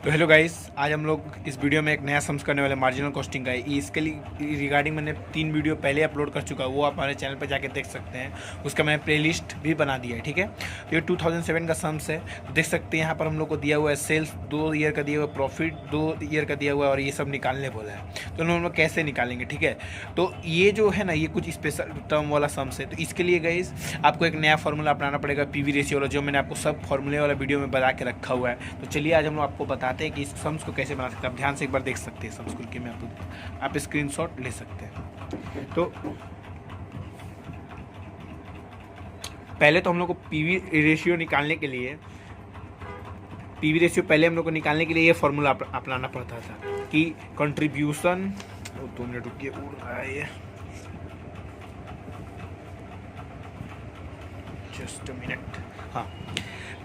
तो hello guys, आज हम लोग इस वीडियो में एक नया सम्स करने वाले मार्जिनल कॉस्टिंग का है। इसके लिए रिगार्डिंग मैंने 3 वीडियो पहले अपलोड कर चुका है, वो आप हमारे चैनल पर जाके देख सकते हैं। उसका मैंने प्लेलिस्ट भी बना दिया है, ठीक है। तो ये 2007 का सम्स है, तो देख सकते हैं यहाँ पर हम लोग को दिया हुआ है सेल्स 2 ईयर का दिया हुआ है, प्रॉफिट 2 ईयर का दिया हुआ है और ये सब निकालने बोला है। तो हम लोग कैसे निकालेंगे, ठीक है। तो ये जो है ना, ये कुछ स्पेशल टर्म वाला सम्स है। तो इसके लिए गाइस आपको एक नया फार्मूला अपनाना पड़ेगा, पीवी रेशियो वाला, जो मैंने आपको सब फार्मूले वाला वीडियो में बता के रखा हुआ है। तो चलिए आज हम लोग आपको बताते हैं कि इस सम्स को कैसे बना सकते हैं। आप ध्यान से एक बार देख सकते हैं सम्स खुल के, मैं आप स्क्रीनशॉट ले सकते हैं। तो पहले तो हम लोग को पीवी रेशियो निकालने के लिए ये फार्मूला अपनाना पड़ता था कि कंट्रीब्यूशन, 2 मिनट रुकिए, उड़ रहा है ये, जस्ट अ मिनट। हाँ,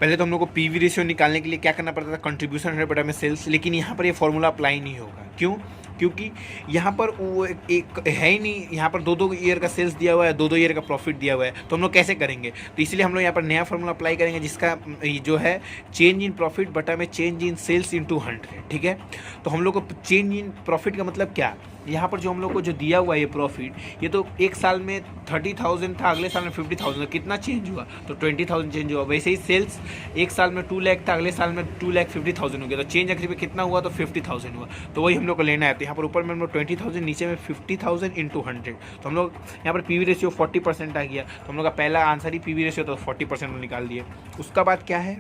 पहले तो हम लोग को पीवी रेशियो निकालने के लिए क्या करना पड़ता था, कंट्रीब्यूशन 100 में सेल्स। लेकिन यहाँ पर ये फॉर्मूला अप्लाई नहीं होगा। क्यों? क्योंकि यहाँ पर वो एक है ही नहीं, यहाँ पर 2-2 ईयर का सेल्स दिया हुआ है, 2-2 ईयर का प्रॉफिट दिया हुआ है। तो हम लोग कैसे करेंगे? तो इसलिए हम लोग यहाँ पर नया फॉर्मूला अप्लाई करेंगे, जिसका जो है चेंज इन प्रॉफिट बटा में चेंज इन सेल्स इंटू 100, ठीक है। तो हम लोग को चेंज इन प्रॉफिट का मतलब क्या, यहाँ पर जो हम लोग को जो दिया हुआ है ये प्रॉफिट, ये तो एक साल में 30,000 था, अगले साल में 50,000, कितना चेंज हुआ? तो 20,000 चेंज हुआ। वैसे ही सेल्स एक साल में 2 लाख था, अगले साल में 2,50,000 हो गया, तो चेंज आखिर में कितना हुआ? तो 50,000 हुआ। तो वही हम लोग को लेना है। तो यहाँ पर ऊपर में हम लोग 20,000, नीचे में 50,000 इंटू 100। तो हम लोग यहाँ पर पीवी रेशियो 40% आ गया। तो हम लोग का पहला आंसर ही पीवी रेशियो, तो 40% निकाल दिए। उसका बाद क्या है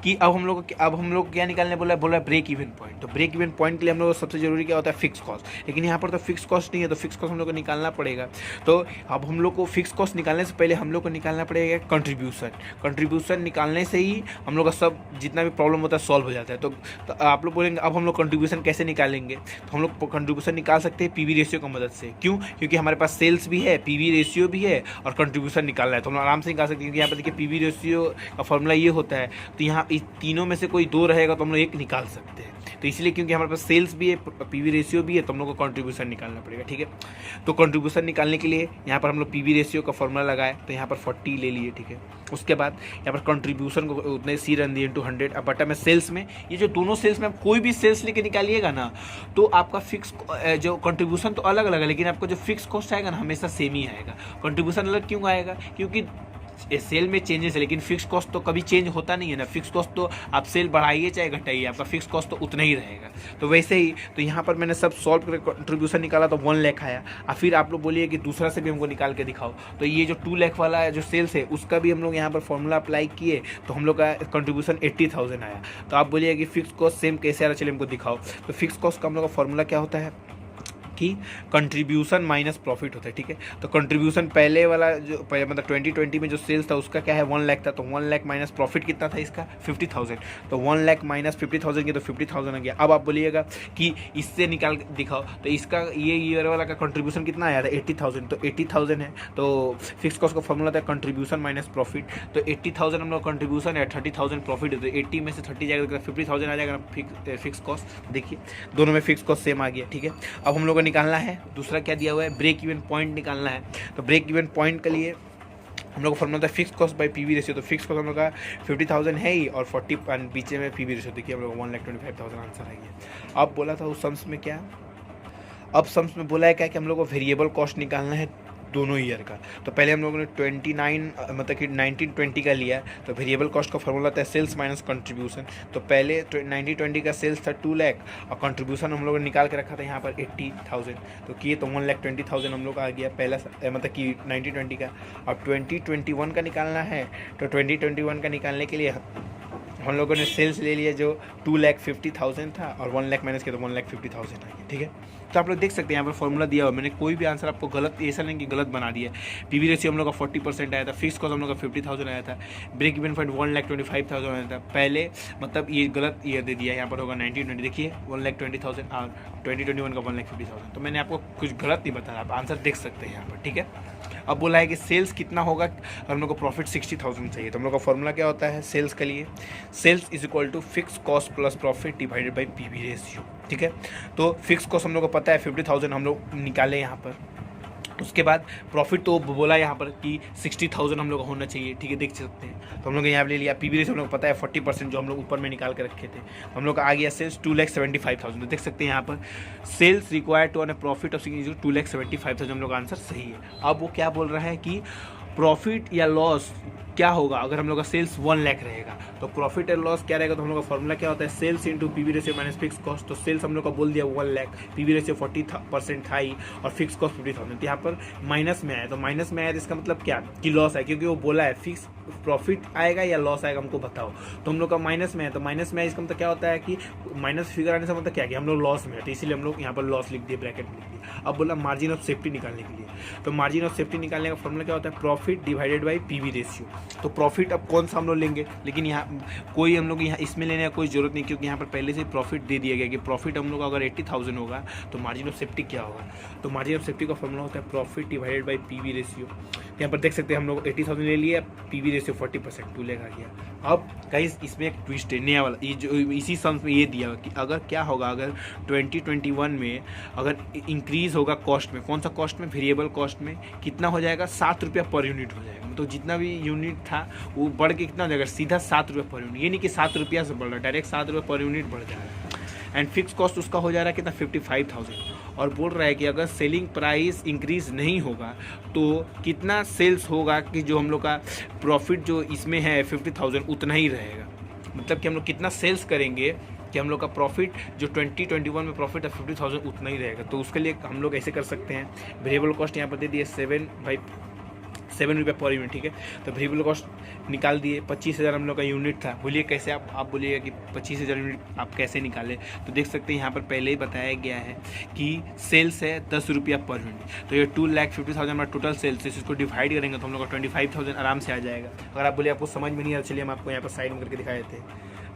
कि अब हम लोग क्या निकालने बोला है ब्रेक इवन पॉइंट। तो ब्रेक इवन पॉइंट के लिए हम लोग को सबसे जरूरी क्या होता है, फिक्स कॉस्ट। लेकिन यहाँ पर तो फिक्स कॉस्ट नहीं है, तो फिक्स कॉस्ट हम लोग को निकालना पड़ेगा। तो अब हम लोग को फिक्स कॉस्ट निकालने से पहले हम लोग को निकालना पड़ेगा कंट्रीब्यूशन निकालने से ही हम लोग का सब जितना भी प्रॉब्लम होता है सॉल्व हो जाता है। तो आप लोग बोलेंगे अब हम लोग कंट्रीब्यूशन कैसे निकालेंगे? तो हम लोग कंट्रीब्यूशन निकाल सकते हैं पीवी रेशियो की मदद से। क्यों? क्योंकि हमारे पास सेल्स भी है, पीवी रेशियो भी है और कंट्रीब्यूशन निकालना है, तो हम लोग आराम से निकाल सकते हैं। क्योंकि यहाँ पर देखिए पीवी रेशियो का फॉर्मूला ये होता है, तो यहाँ इस तीनों में से कोई 2 रहेगा तो हम लोग एक निकाल सकते हैं। तो इसलिए क्योंकि हमारे पास सेल्स भी है, पीवी रेशियो भी है, तो हम लोग को कंट्रीब्यूशन निकालना पड़ेगा, ठीक है। तो कंट्रीब्यूशन निकालने के लिए यहाँ पर हम लोग पीवी रेशियो का फॉर्मूला लगाए, तो यहाँ पर 40 ले लिए, ठीक है। उसके बाद यहाँ पर कंट्रीब्यूशन को उतने सी रन दिए इंटू 100। अब बटा में सेल्स में, ये जो दोनों सेल्स में आप कोई भी सेल्स लेके निकालिएगा ना, तो आपका फिक्स जो कंट्रीब्यूशन तो अलग अलग है, लेकिन आपको जो फिक्स कॉस्ट आएगा ना हमेशा सेम ही आएगा। कंट्रीब्यूशन अलग क्यों आएगा? क्योंकि सेल में चेंजेस है, लेकिन फिक्स कॉस्ट तो कभी चेंज होता नहीं है ना। फिक्स कॉस्ट तो आप सेल बढ़ाइए चाहे घटाइए, आपका फिक्स कॉस्ट तो उतना ही रहेगा। तो वैसे ही तो यहाँ पर मैंने सब सॉल्व करके कंट्रीब्यूशन निकाला तो 1 लाख आया। और फिर आप लोग बोलिए कि दूसरा से भी हमको निकाल के दिखाओ, तो ये जो 2 लाख वाला जो सेल्स है उसका भी हम लोग यहाँ पर फॉर्मूला अप्लाई किए, तो हम लोग का कंट्रीब्यूशन 80,000 आया। तो आप बोलिए कि फिक्स कॉस्ट सेम कैसे आ रहा, चलिए हमको दिखाओ। तो फिक्स कॉस्ट का हम लोग का फॉर्मूला क्या होता है कि कंट्रीब्यूशन माइनस प्रॉफिट होता है, ठीक है। तो कंट्रीब्यूशन पहले वाला जो मतलब 2020 में जो सेल्स था उसका क्या है, 1 लाख था, तो 1 लाख माइनस प्रॉफिट कितना था इसका, 50,000। तो 1 लाख माइनस 50,000 की तो 50,000 आ गया। अब आप बोलिएगा कि इससे निकाल दिखाओ, तो इसका ये ईयर वाला का कंट्रीब्यूशन कितना आया था, 80,000। तो 80,000 है, तो फिक्स कॉस्ट का फॉर्मूला था कंट्रीब्यूशन माइनस प्रॉफिट। तो 80,000 हम लोग कंट्रीब्यूशन है, 30,000 प्रॉफिट है, तो 80 में से 30 जाएगा, 50,000 आ जाएगा फिक्स कॉस्ट। देखिए दोनों में फिक्स कॉस्ट सेम आ गया, ठीक है। अब हम लोग निकालना है दूसरा क्या दिया हुआ है, ब्रेक इवन पॉइंट निकालना है। तो ब्रेक इवन पॉइंट के लिए हम लोग को फॉर्मूला था fix cost by PV ratio. तो फिक्स कॉस्ट हम लोग का 50,000 है ही, और 40 पीछे में पीवी रेशियो, देखिए हम लोग 1,25,000 आंसर आ गया। अब बोला था उस सम्स में क्या, अब सम्स में बोला है क्या कि हम लोग को वेरिएबल कॉस्ट निकालना है दोनों ईयर का। तो पहले हम लोगों ने 1920 का लिया, तो वेरिएबल कॉस्ट का फॉर्मूला था सेल्स माइनस कंट्रीब्यूशन। तो पहले 1920 का सेल्स था 2 लाख और कंट्रीब्यूशन हम लोगों ने निकाल के रखा था यहाँ पर 80,000, तो किए तो 1,20,000 हम लोग का आ गया पहला, मतलब कि 1920 का। अब 2021 का निकालना है, तो 2021 का निकालने के लिए हम लोगों ने सेल्स ले लिया जो 2,50,000 था, और 1 लाख माइनस किया तो 1,50,000 आ गया, ठीक है। तो आप लोग देख सकते हैं यहाँ पर फॉर्मूला दिया हुआ, मैंने कोई भी आंसर आपको गलत ऐसा नहीं कि गलत बना दिया। पीवी रेशियो हम लोग का 40% आया था, फिक्स कॉस्ट हम लोग का 50,000 आया था, ब्रेक इवन पॉइंट 1,25,000 आया था पहले, मतलब ये गलत ईयर दे दिया। यहाँ पर होगा 1920, देखिए 1,20,000 और 2021 का 1,50,000। तो मैंने आपको कुछ गलत नहीं बताया, आप आंसर देख सकते हैं यहाँ पर, ठीक है। अब बोला है कि सेल्स कितना होगा, हम लोग को प्रॉफिट 60,000 चाहिए। तो हम लोग का फॉर्मूला क्या होता है सेल्स के लिए, sales is equal to fix cost plus profit divided by PV ratio, ठीक है। तो फिक्स कॉस्ट हम लोग को पता है 50,000 हम लोग निकाले यहाँ पर, उसके बाद प्रॉफिट तो बोला यहाँ पर कि 60,000 हम लोग का होना चाहिए, ठीक है, देख सकते हैं। तो हम लोग यहाँ ले लिया। पीवी रेशियो हम लोग को पता है 40% जो हम लोग ऊपर में निकाल के रखे थे। हम लोग का आ गया सेल्स 2,75,000। तो देख सकते हैं यहाँ पर sales required to on a profit of 2,75,000 हम लोग का आंसर सही है। अब वो क्या बोल रहा है कि प्रॉफिट या लॉस क्या होगा अगर हम लोग का सेल्स 1 लाख रहेगा। तो प्रॉफिट एंड लॉस क्या रहेगा, तो हम लोग का फॉर्मूला क्या होता है, sales into PV ratio minus fix cost. तो सेल्स हम लोग का बोल दिया 1 लाख, पीवी रेशियो 40% था ही और फिक्स कॉस्ट 50,000। तो यहाँ पर माइनस में आया, तो माइनस में आया तो इसका मतलब क्या कि लॉस है, क्योंकि वो बोला है फिक्स प्रॉफिट आएगा या लॉस आएगा हमको बताओ। तो हम लोग का माइनस में है, तो माइनस में है इसका मतलब क्या होता है कि माइनस फिगर आने से मतलब क्या कि हम लोग लॉस में है, तो इसीलिए हम लोग यहाँ पर लॉस लिख दिए, ब्रैकेट में लिख दिए। अब बोला मार्जिन ऑफ सेफ्टी निकालने के लिए, तो मार्जिन ऑफ सेफ्टी निकालने का फॉर्मूला क्या होता है, profit divided by PV ratio. तो प्रॉफिट अब कौन सा हम लोग लेंगे, लेकिन यहाँ कोई हम लोग यहाँ इसमें लेने का कोई जरूरत नहीं, क्योंकि यहाँ पर पहले से प्रॉफिट दे दिया गया कि प्रॉफिट हम लोग अगर 80,000 होगा तो मार्जिन ऑफ सेफ्टी क्या होगा। तो मार्जिन ऑफ सेफ्टी का फॉर्मूला होता है profit divided by PV ratio. यहाँ पर देख सकते हैं हम लोग 80,000 ले लिया, पीवी रेशियो 40%, 2 लाख आ गया। अब गाइस इसमें एक ट्विस्ट है नया वाला, ये जो इसी सम्स में ये दिया कि अगर क्या होगा अगर 2021 में अगर इंक्रीज होगा कॉस्ट में, कौन सा कॉस्ट में, वेरिएबल कॉस्ट में, कितना हो जाएगा, 7 रुपया पर यूनिट हो जाएगा। तो जितना भी यूनिट था वो बढ़ के कितना हो जाएगा, सीधा 7 रुपये पर यूनिट। ये नहीं कि 7 रुपया से बढ़ रहा है, डायरेक्ट 7 रुपये पर यूनिट बढ़ जा रहा है। एंड फिक्स कॉस्ट उसका हो जा रहा है कितना, 55,000। और बोल रहा है कि अगर सेलिंग प्राइस इंक्रीज नहीं होगा तो कितना सेल्स होगा, कि जो हम लोग का प्रॉफिट जो इसमें है 50,000 उतना ही रहेगा। मतलब कि हम लोग कितना सेल्स करेंगे कि हम लोग का प्रॉफिट जो 2021 में प्रॉफिट है 50,000 उतना ही रहेगा। तो उसके लिए हम लोग ऐसे कर सकते हैं, वेरिएबल कॉस्ट यहाँ पर दे दिए 7 रुपये पर यूनिट, ठीक है। तो वेरिएबल कॉस्ट निकाल दिए, 25,000 हम लोग का यूनिट था। बोलिए कैसे, आप बोलिएगा कि 25,000 यूनिट आप कैसे निकाले। तो देख सकते हैं यहाँ पर पहले ही बताया गया है कि सेल्स है 10 रुपया पर यूनिट। तो ये 2,50,000 हमारा टोटल सेल्स है, इसको डिवाइड करेंगे तो हम लोग का 25,000 आराम से आ जाएगा। अगर आप बोले आपको समझ में नहीं आ, चलिए हम आपको यहाँ पर साइड में करके दिखाए थे।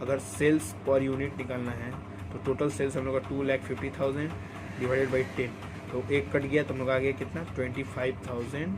अगर सेल्स पर यूनिट निकालना है तो टोटल सेल्स हम लोग का 2,50,000 डिवाइडेड बाई 10, तो एक कट गया तो हम लोग आ गया कितना, 25,000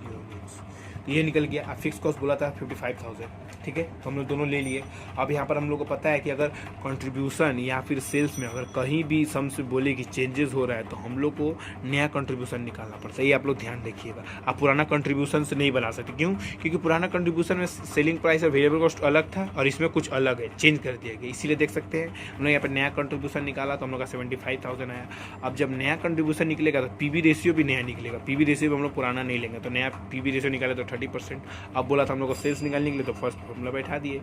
यूनिट्स। तो ये निकल गया। फिक्स कॉस्ट बोला था 55,000, ठीक है। तो हम लोग दोनों ले लिए। अब यहाँ पर हम लोग को पता है कि अगर कंट्रीब्यूशन या फिर सेल्स में अगर कहीं भी सम से बोले कि चेंजेस हो रहा है तो हम लोग को नया कंट्रीब्यूशन निकालना पड़ता है। ये आप लोग ध्यान रखिएगा, आप पुराना कंट्रीब्यूशन से नहीं बना सकते। क्यों, क्योंकि पुराना कंट्रीब्यूशन में सेलिंग प्राइस और वेरिएबल कॉस्ट अलग था और इसमें कुछ अलग है, चेंज कर दिया गया। इसीलिए देख सकते हैं हम लोग यहाँ पर नया कंट्रीब्यूशन निकाला तो हम लोग का 75,000 आया। अब जब नया कंट्रीब्यूशन निकलेगा तो पीवी रेशियो भी नया निकलेगा। पीवी रेशियो भी हम लोग पुराना नहीं लेंगे, तो नया पीवी रेशियो निकाले तो 30%। अब बोला था हम लोग को सेल्स निकालने के लिए, तो फर्स्ट फॉर्मूला बैठा दिए,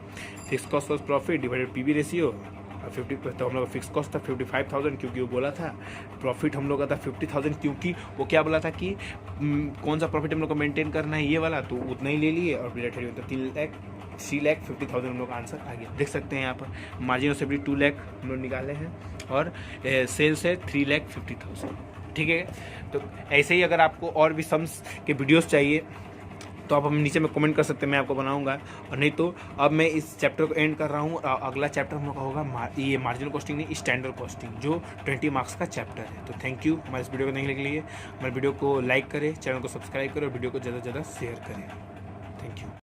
fix cost plus profit divided PV ratio 50। तो हम लोग का फिक्स कॉस्ट था 55,000 क्योंकि वो बोला था। प्रॉफिट हम लोग का था 50,000 क्योंकि वो क्या बोला था कि कौन सा प्रॉफिट हम लोग को मेंटेन करना है, ये वाला, तो उतना ही ले लिए। और 3,50,000 हम लोग का आंसर आ गया। देख सकते हैं यहाँ पर मार्जिन ऑफ सेफ्टी 2 लाख हम लोग निकाले हैं और सेल्स है 3,50,000, ठीक है। तो ऐसे ही अगर आपको और भी सम्स के वीडियोस चाहिए तो आप हम नीचे में कमेंट कर सकते हैं, मैं आपको बनाऊंगा। और नहीं तो अब मैं इस चैप्टर को एंड कर रहा हूँ। अगला चैप्टर हम लोग का होगा ये मार्जिनल कॉस्टिंग नहीं, स्टैंडर्ड कॉस्टिंग, जो 20 मार्क्स का चैप्टर है। तो थैंक यू हमारे इस वीडियो को देखने के लिए। हमारे वीडियो को लाइक करें, चैनल को सब्सक्राइब करें और वीडियो को ज़्यादा से ज़्यादा शेयर करें। Thank you.